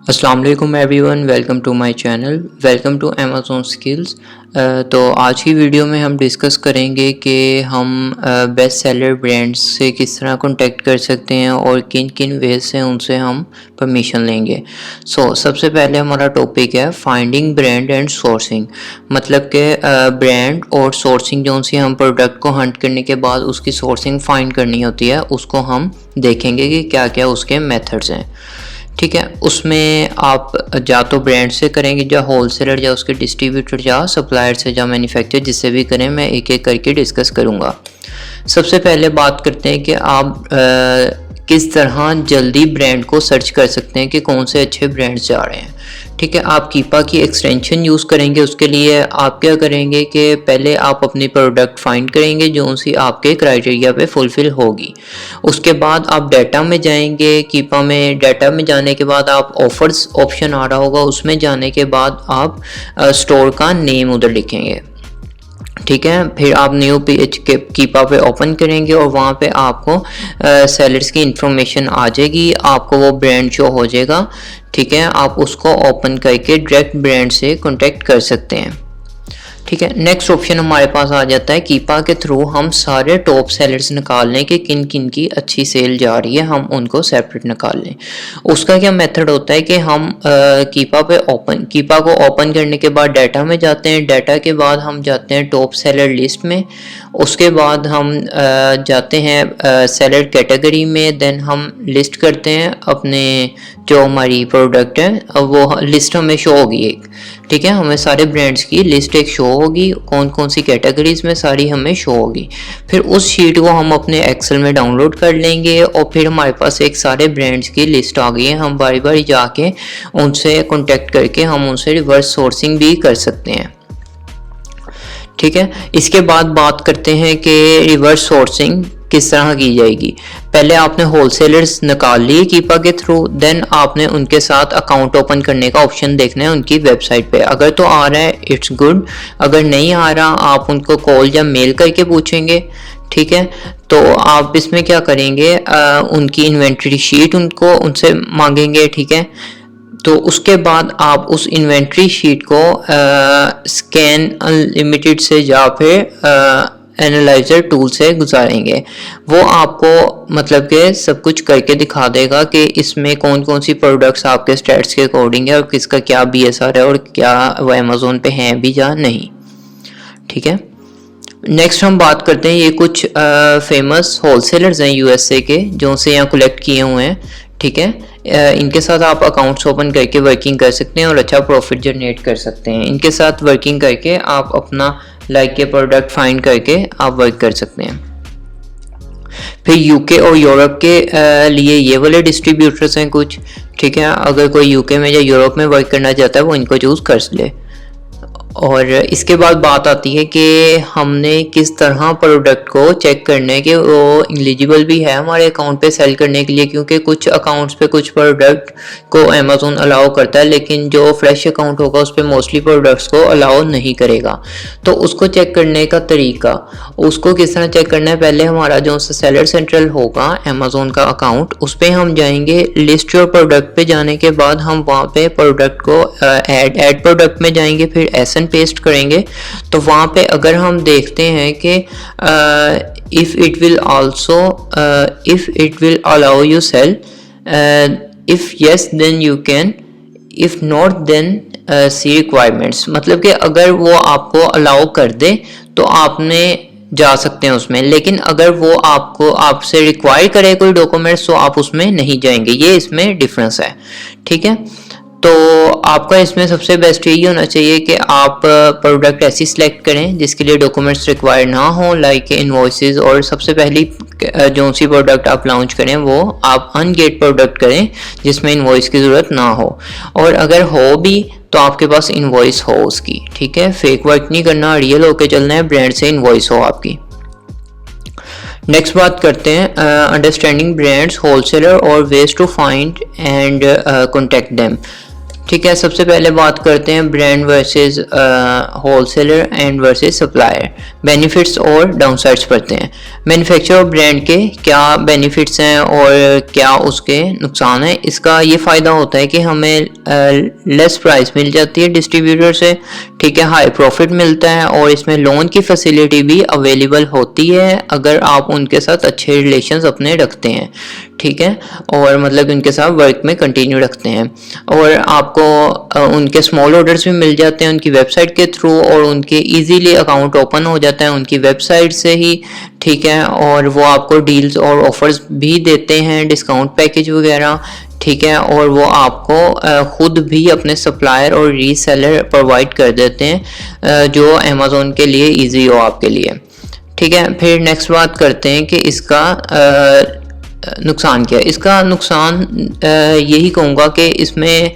अस्सलाम वालेकुम everyone, welcome to my channel, welcome to Amazon skills. तो आज की वीडियो में हम डिस्कस करेंगे कि हम बेस्ट सेलर ब्रांड्स से किस तरह कांटेक्ट कर सकते हैं और किन किन वेज से उनसे हम परमिशन लेंगे। सबसे पहले हमारा टॉपिक है फाइंडिंग ब्रांड एंड सोर्सिंग। मतलब कि ब्रांड और सोर्सिंग जो सी हम प्रोडक्ट को हंट करने के बाद उसकी सोर्सिंग फाइंड करनी होती है, उसको हम देखेंगे कि क्या क्या उसके मेथड्स हैं। ठीक है, उसमें आप या तो ब्रांड से करेंगे, या होलसेलर, या उसके डिस्ट्रीब्यूटर, या सप्लायर से, या मैन्युफैक्चरर, जिससे भी करें मैं एक एक करके डिस्कस करूँगा। सबसे पहले बात करते हैं कि आप किस तरह जल्दी ब्रांड को सर्च कर सकते हैं कि कौन से अच्छे ब्रांड्स जा रहे हैं। ठीक है, आप कीपा की एक्सटेंशन यूज़ करेंगे। उसके लिए आप क्या करेंगे कि पहले आप अपनी प्रोडक्ट फाइंड करेंगे जो सी आपके क्राइटेरिया पे फुलफ़िल होगी। उसके बाद आप डाटा में जाएंगे। कीपा में डाटा में जाने के बाद आप ऑफ़र्स ऑप्शन आ रहा होगा, उसमें जाने के बाद आप स्टोर का नेम उधर लिखेंगे। ठीक है, फिर आप न्यू पेज के कीपा पे ओपन करेंगे और वहाँ पे आपको सेलर्स की इंफॉर्मेशन आ जाएगी, आपको वो ब्रांड शो हो जाएगा। ठीक है, आप उसको ओपन करके डायरेक्ट ब्रांड से कांटेक्ट कर सकते हैं। ठीक है, नेक्स्ट ऑप्शन हमारे पास आ जाता है कीपा के थ्रू हम सारे टॉप सेलर्स निकाल लें कि किन किन की अच्छी सेल जा रही है, हम उनको सेपरेट निकाल लें। उसका क्या मेथड होता है कि हम कीपा को ओपन करने के बाद डाटा में जाते हैं। डाटा के बाद हम जाते हैं टॉप सेलर लिस्ट में। उसके बाद हम जाते हैं सेलर कैटेगरी में। देन हम लिस्ट करते हैं अपने जो हमारी प्रोडक्ट है, वो लिस्ट हमें शो होगी एक। ठीक है, हमें सारे ब्रांड्स की लिस्ट एक शो होगी, कौन कौन सी कैटेगरीज में सारी हमें शो होगी। फिर उस शीट को हम अपने एक्सेल में डाउनलोड कर लेंगे और फिर हमारे पास एक सारे ब्रांड्स की लिस्ट आ गई है। हम बारी बारी जाके उनसे कांटेक्ट करके हम उनसे रिवर्स सोर्सिंग भी कर सकते हैं। ठीक है, इसके बाद बात करते हैं कि रिवर्स सोर्सिंग किस तरह की जाएगी। पहले आपने होलसेलर्स निकाल लिए कीपा के थ्रू, देन आपने उनके साथ अकाउंट ओपन करने का ऑप्शन देखना है उनकी वेबसाइट पे। अगर तो आ रहा है इट्स गुड, अगर नहीं आ रहा आप उनको कॉल या मेल करके पूछेंगे। ठीक है, तो आप इसमें क्या करेंगे, उनकी इन्वेंट्री शीट उनसे मांगेंगे। ठीक है, तो उसके बाद आप उस इन्वेंट्री शीट को स्कैन अनलिमिटेड से या फिर एनालाइजर टूल से गुजारेंगे। वो आपको मतलब कि सब कुछ करके दिखा देगा कि इसमें कौन कौन सी प्रोडक्ट्स आपके स्टैट्स के अकॉर्डिंग है और किसका क्या BSR है और क्या वो अमेज़ोन पे हैं भी या नहीं। ठीक है, नेक्स्ट हम बात करते हैं, ये कुछ फेमस होलसेलर्स हैं USA के जो से यहाँ कलेक्ट किए हुए हैं। ठीक है, इनके साथ आप अकाउंट्स ओपन करके वर्किंग कर सकते हैं और अच्छा प्रॉफिट जनरेट कर सकते हैं। इनके साथ वर्किंग करके आप अपना लाइक के प्रोडक्ट फाइंड करके आप वर्क कर सकते हैं। फिर UK और यूरोप के लिए ये वाले डिस्ट्रीब्यूटर्स हैं कुछ। ठीक है, अगर कोई UK में या यूरोप में वर्क करना चाहता है वो इनको चूज़ कर ले। और इसके बाद बात आती है कि हमने किस तरह प्रोडक्ट को चेक करना है कि वो एलिजिबल भी है हमारे अकाउंट पे सेल करने के लिए, क्योंकि कुछ अकाउंट्स पे कुछ प्रोडक्ट को अमेज़न अलाउ करता है लेकिन जो फ्रेश अकाउंट होगा उस पर मोस्टली प्रोडक्ट्स को अलाउ नहीं करेगा। तो उसको चेक करने का तरीका, उसको किस तरह चेक करना है, पहले हमारा जो सेलर सेंट्रल होगा अमेज़न का अकाउंट, उस पर हम जाएंगे। लिस्ट योर प्रोडक्ट पे जाने के बाद हम वहाँ पे प्रोडक्ट को ऐड प्रोडक्ट में जाएंगे, फिर SN पेस्ट करेंगे। तो वहाँ पे अगर हम देखते हैं कि if it will allow you sell, if yes then you can, if not then see requirements. मतलब कि अगर वो आपको अलाउ कर दे तो आपने जा सकते हैं उसमें, लेकिन अगर वो आपसे रिक्वायर करे कोई डॉक्यूमेंट्स तो आप उसमें नहीं जाएंगे। ये इसमें डिफरेंस है। ठीक है, तो आपका इसमें सबसे बेस्ट यही होना चाहिए कि आप प्रोडक्ट ऐसी सिलेक्ट करें जिसके लिए डॉक्यूमेंट्स रिक्वायर ना हो, लाइक इनवॉइसेस। और सबसे पहली जो सी प्रोडक्ट आप लॉन्च करें वो आप अनगेट प्रोडक्ट करें जिसमें इनवॉइस की ज़रूरत ना हो, और अगर हो भी तो आपके पास इनवॉइस हो उसकी। ठीक है, फेक वर्क नहीं करना, रियल होके चलना है, ब्रांड से इनवॉइस हो आपकी। नेक्स्ट बात करते हैं अंडरस्टैंडिंग ब्रांड्स होलसेलर और ways to find and contact them. ठीक है, सबसे पहले बात करते हैं brand versus wholesaler and versus supplier, benefits और डाउनसाइड्स पढ़ते हैं। मैन्युफैक्चरर ब्रांड के क्या बेनिफिट्स हैं और क्या उसके नुकसान हैं। इसका ये फ़ायदा होता है कि हमें लेस प्राइस मिल जाती है डिस्ट्रीब्यूटर से, ठीक है, हाई प्रॉफिट मिलता है और इसमें लोन की फैसिलिटी भी अवेलेबल होती है अगर आप उनके साथ अच्छे रिलेशंस अपने रखते हैं, ठीक है, और मतलब उनके साथ वर्क में कंटिन्यू रखते हैं। और आपको उनके स्मॉल ऑर्डर्स भी मिल जाते हैं उनकी वेबसाइट के थ्रू, और उनके इजीली अकाउंट ओपन हो जाता है उनकी वेबसाइट से ही, ठीक है, और वो आपको डील्स और ऑफर्स भी देते हैं, डिस्काउंट पैकेज वगैरह, ठीक है, और वो आपको खुद भी अपने सप्लायर और रीसेलर प्रोवाइड कर देते हैं जो अमेज़ॉन के लिए इजी हो आपके लिए, ठीक है। फिर नेक्स्ट बात करते हैं कि इसका नुकसान क्या है। इसका नुकसान यही कहूँगा कि इसमें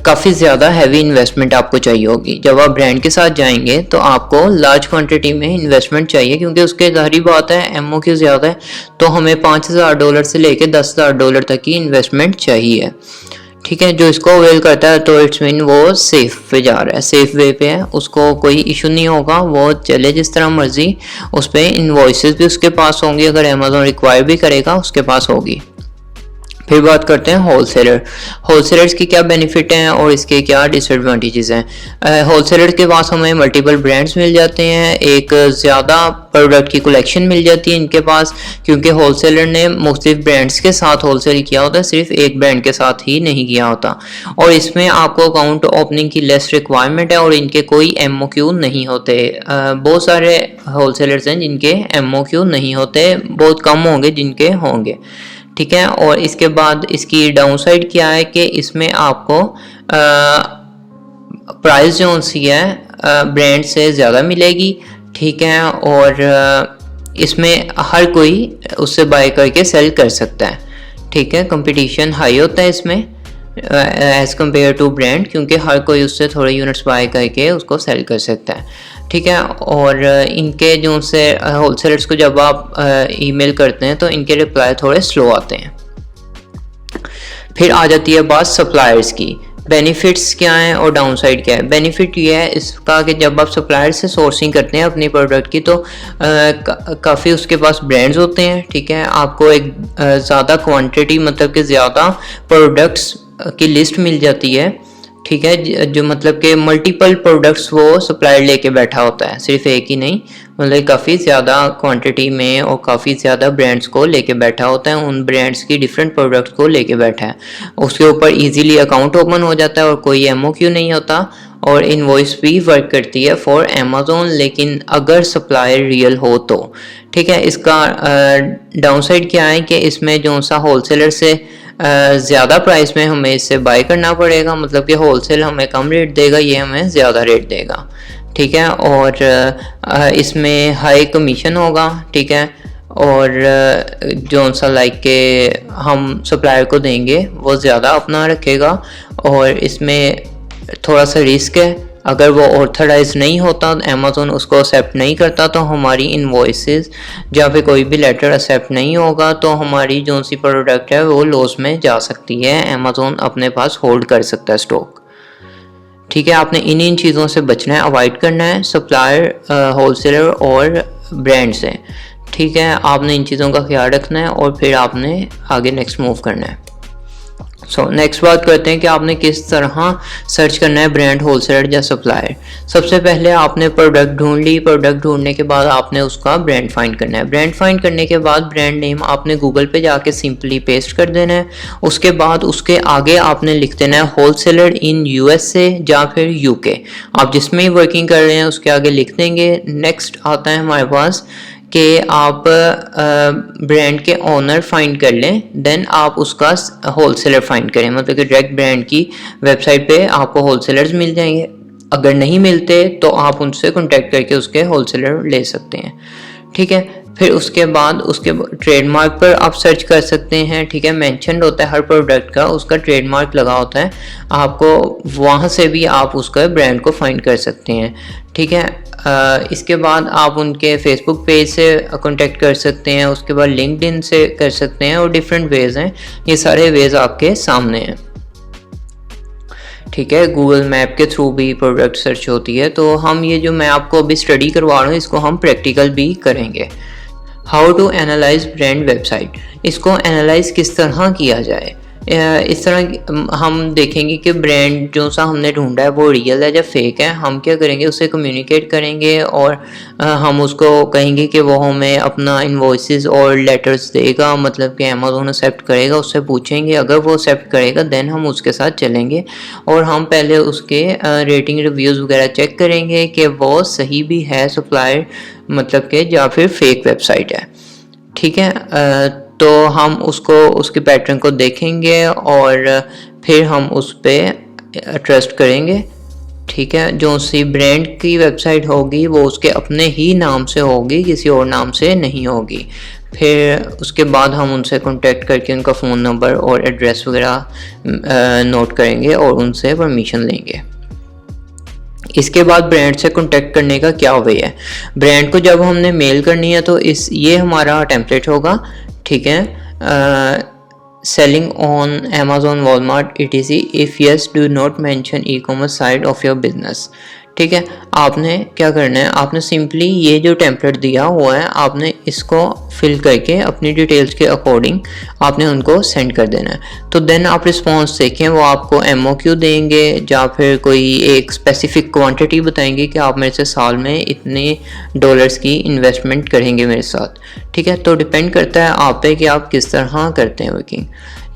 काफ़ी ज़्यादा हैवी इन्वेस्टमेंट आपको चाहिए होगी। जब आप ब्रांड के साथ जाएंगे तो आपको लार्ज क्वांटिटी में इन्वेस्टमेंट चाहिए, क्योंकि उसके ज़ाहिरी बात है MOQ ज़्यादा है, तो हमें $5,000 से लेके $10,000 तक की इन्वेस्टमेंट चाहिए, ठीक है। जो इसको अवेल करता है तो इट्स मीन वो सेफ पे जा रहा है, सेफ वे पे है, उसको कोई इशू नहीं होगा, वो चले जिस तरह मर्जी, उस पर इनवॉइसेस भी उसके पास होंगी, अगर अमेज़ॉन रिक्वायर भी करेगा उसके पास होगी। फिर बात करते हैं होलसेलर। होलसेलर्स की क्या बेनिफिट हैं और इसके क्या डिसएडवांटेजेस हैं। होलसेलर के पास हमें मल्टीपल ब्रांड्स मिल जाते हैं, एक ज़्यादा प्रोडक्ट की कलेक्शन मिल जाती है इनके पास, क्योंकि होलसेलर ने मुख्तलिफ ब्रांड्स के साथ होलसेल किया होता है, सिर्फ एक ब्रांड के साथ ही नहीं किया होता। और इसमें आपको अकाउंट ओपनिंग की लेस रिक्वायरमेंट है और इनके कोई MOQ नहीं होते। बहुत सारे होलसेलर्स हैं जिनके MOQ नहीं होते, बहुत कम होंगे जिनके होंगे, ठीक है। और इसके बाद इसकी डाउनसाइड क्या है कि इसमें आपको प्राइस जो सी है ब्रांड से ज़्यादा मिलेगी, ठीक है, और इसमें हर कोई उससे बाय करके सेल कर सकता है, ठीक है। कंपटीशन हाई होता है इसमें एज़ कम्पेयर टू ब्रांड, क्योंकि हर कोई उससे थोड़े यूनिट्स बाय करके उसको सेल कर सकता है, ठीक है। और इनके जो से होलसेलर्स को जब आप ईमेल करते हैं तो इनके रिप्लाई थोड़े स्लो आते हैं। फिर आ जाती है बात सप्लायर्स की। बेनिफिट्स क्या हैं और डाउनसाइड क्या है। बेनिफिट ये है इसका कि जब आप सप्लायर से सोर्सिंग करते हैं अपनी प्रोडक्ट की तो काफ़ी उसके पास ब्रांड्स होते हैं, ठीक है। आपको एक ज़्यादा क्वांटिटी मतलब कि ज़्यादा प्रोडक्ट्स की लिस्ट मिल जाती है, ठीक है, जो मतलब कि मल्टीपल प्रोडक्ट्स वो सप्लायर लेके बैठा होता है, सिर्फ एक ही नहीं, मतलब काफ़ी ज़्यादा क्वांटिटी में और काफ़ी ज़्यादा ब्रांड्स को लेके बैठा होता है, उन ब्रांड्स की डिफरेंट प्रोडक्ट्स को लेके बैठा है। उसके ऊपर इजीली अकाउंट ओपन हो जाता है और कोई MOQ नहीं होता, और इनवॉइस भी वर्क करती है फॉर अमेज़ॉन, लेकिन अगर सप्लायर रियल हो तो, ठीक है। इसका डाउनसाइड क्या है कि इसमें जो सा होलसेलर से ज़्यादा प्राइस में हमें इससे बाय करना पड़ेगा, मतलब कि होलसेल हमें कम रेट देगा, ये हमें ज़्यादा रेट देगा, ठीक है। और इसमें हाई कमीशन होगा, ठीक है, और जो सा लाइक के हम सप्लायर को देंगे वो ज़्यादा अपना रखेगा, और इसमें थोड़ा सा रिस्क है। अगर वो ऑथराइज नहीं होता, अमेज़ॉन उसको एक्सेप्ट नहीं करता, तो हमारी इनवॉइसेस जहाँ पे कोई भी लेटर एक्सेप्ट नहीं होगा तो हमारी जो सी प्रोडक्ट है वो लॉस में जा सकती है, अमेज़ॉन अपने पास होल्ड कर सकता है स्टॉक, ठीक है। आपने इन चीज़ों से बचना है, अवॉइड करना है सप्लायर, होलसेलर और ब्रांड से, ठीक है। आपने इन चीज़ों का ख्याल रखना है और फिर आपने आगे नेक्स्ट मूव करना है। नेक्स्ट बात करते हैं कि आपने किस तरह सर्च करना है ब्रांड, होलसेलर या सप्लायर। सबसे पहले आपने प्रोडक्ट ढूंढ ली, प्रोडक्ट ढूंढने के बाद आपने उसका ब्रांड फाइंड करना है। ब्रांड फाइंड करने के बाद ब्रांड नेम आपने गूगल पे जाके सिंपली पेस्ट कर देना है। उसके बाद उसके आगे आपने लिख देना है होलसेलर इन USA या फिर UK, आप जिसमें ही वर्किंग कर रहे हैं उसके आगे लिख देंगे। नेक्स्ट आता है हमारे पास कि आप ब्रांड के ओनर फाइंड कर लें, देन आप उसका होलसेलर फाइंड करें, मतलब कि डायरेक्ट ब्रांड की वेबसाइट पे आपको होलसेलर्स मिल जाएंगे। अगर नहीं मिलते तो आप उनसे कांटेक्ट करके उसके होलसेलर ले सकते हैं, ठीक है। फिर उसके बाद उसके ट्रेडमार्क पर आप सर्च कर सकते हैं, ठीक है। मेंशन्ड होता है हर प्रोडक्ट का, उसका ट्रेडमार्क लगा होता है, आपको वहाँ से भी आप उसका ब्रांड को फाइंड कर सकते हैं, ठीक है। इसके बाद आप उनके फेसबुक पेज से कांटेक्ट कर सकते हैं, उसके बाद लिंक्डइन से कर सकते हैं, और डिफरेंट वेज हैं, ये सारे वेज आपके सामने हैं। ठीक है, गूगल मैप के थ्रू भी प्रोडक्ट सर्च होती है। तो हम ये जो मैं आपको अभी स्टडी करवा रहा हूँ इसको हम प्रैक्टिकल भी करेंगे। How to analyse brand website, इसको एनालाइज किस तरह किया जाए। इस तरह हम देखेंगे कि ब्रांड जो सा हमने ढूंढा है वो रियल है या फेक है। हम क्या करेंगे, उससे कम्युनिकेट करेंगे और हम उसको कहेंगे कि वो हमें अपना इन्वॉइसेस और लेटर्स देगा, मतलब कि अमेज़न एक्सेप्ट करेगा। उससे पूछेंगे, अगर वो एक्सेप्ट करेगा देन हम उसके साथ चलेंगे और हम पहले उसके रेटिंग रिव्यूज़ वगैरह चेक करेंगे कि वो सही भी है सप्लायर, मतलब कि या फिर फेक वेबसाइट है। ठीक है, तो हम उसको उसके पैटर्न को देखेंगे और फिर हम उस पर ट्रस्ट करेंगे। ठीक है, जो सी ब्रांड की वेबसाइट होगी वो उसके अपने ही नाम से होगी, किसी और नाम से नहीं होगी। फिर उसके बाद हम उनसे कांटेक्ट करके उनका फ़ोन नंबर और एड्रेस वगैरह नोट करेंगे और उनसे परमिशन लेंगे। इसके बाद ब्रांड से कांटेक्ट करने का क्या वे है। ब्रांड को जब हमने मेल करनी है तो ये हमारा टेम्पलेट होगा। ठीक है, selling on Amazon, Walmart etc। If yes do not mention e commerce site of your business. ठीक है, आपने क्या करना है, आपने सिंपली ये जो टेम्पलेट दिया हुआ है आपने इसको फिल करके अपनी डिटेल्स के अकॉर्डिंग आपने उनको सेंड कर देना है। तो देन आप रिस्पॉन्स देखें, वो आपको MOQ देंगे या फिर कोई एक स्पेसिफिक क्वांटिटी बताएंगे कि आप मेरे से साल में इतने डॉलर्स की इन्वेस्टमेंट करेंगे मेरे साथ। ठीक है, तो डिपेंड करता है आप पे कि आप किस तरह करते हैं वर्किंग।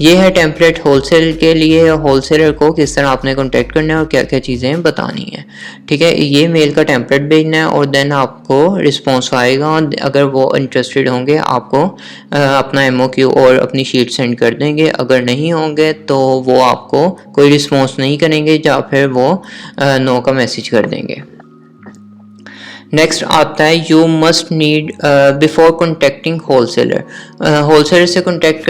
ये है टेम्पलेट होलसेल के लिए, होलसेलर को किस तरह आपने कांटेक्ट करना है और क्या क्या चीज़ें बतानी है। ठीक है, ये मेल का टेम्पलेट भेजना है और देन आपको रिस्पॉन्स आएगा। अगर वो इंटरेस्टेड होंगे आपको अपना MOQ और अपनी शीट सेंड कर देंगे। अगर नहीं होंगे तो वो आपको कोई रिस्पॉन्स नहीं करेंगे या फिर वो नो का मैसेज कर देंगे। नेक्स्ट आता है you must need before contacting wholesaler. Wholesaler से कॉन्टेक्ट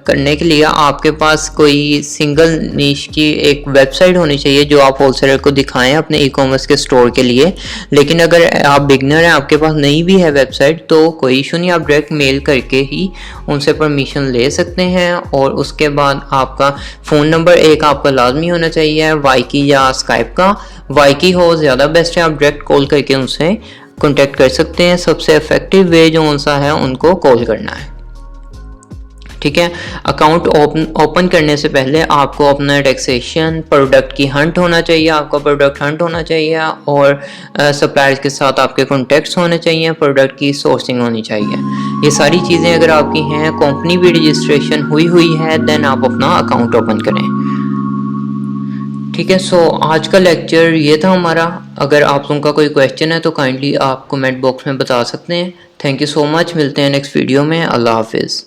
करने के लिए आपके पास कोई सिंगल नीश की एक वेबसाइट होनी चाहिए जो आप होलसेलर को दिखाएं अपने ई-कॉमर्स के स्टोर के लिए। लेकिन अगर आप बिगनर हैं, आपके पास नहीं भी है वेबसाइट, तो कोई इशू नहीं, आप डायरेक्ट मेल करके ही उनसे परमिशन ले सकते हैं। और उसके बाद आपका फ़ोन नंबर एक आपका लाजमी होना चाहिए, वाईकी या स्काइप का। वाईकी हो ज़्यादा बेस्ट है, आप डायरेक्ट कॉल करके उनसे कॉन्टेक्ट कर सकते हैं। सबसे इफेक्टिव वे जो सा है उनको कॉल करना है। ठीक है, अकाउंट ओपन करने से पहले आपको अपना टैक्सेशन, प्रोडक्ट की हंट होना चाहिए, आपका प्रोडक्ट हंट होना चाहिए और सप्लायर्स के साथ आपके कॉन्टैक्ट्स होने चाहिए, प्रोडक्ट की सोर्सिंग होनी चाहिए। ये सारी चीज़ें अगर आपकी हैं, कंपनी भी रजिस्ट्रेशन हुई है, देन आप अपना अकाउंट ओपन करें। ठीक है, सो आज का लेक्चर ये था हमारा। अगर आप लोगों का कोई क्वेश्चन है तो काइंडली आप कमेंट बॉक्स में बता सकते हैं। थैंक यू सो मच, मिलते हैं नेक्स्ट वीडियो में। अल्लाह हाफिज़।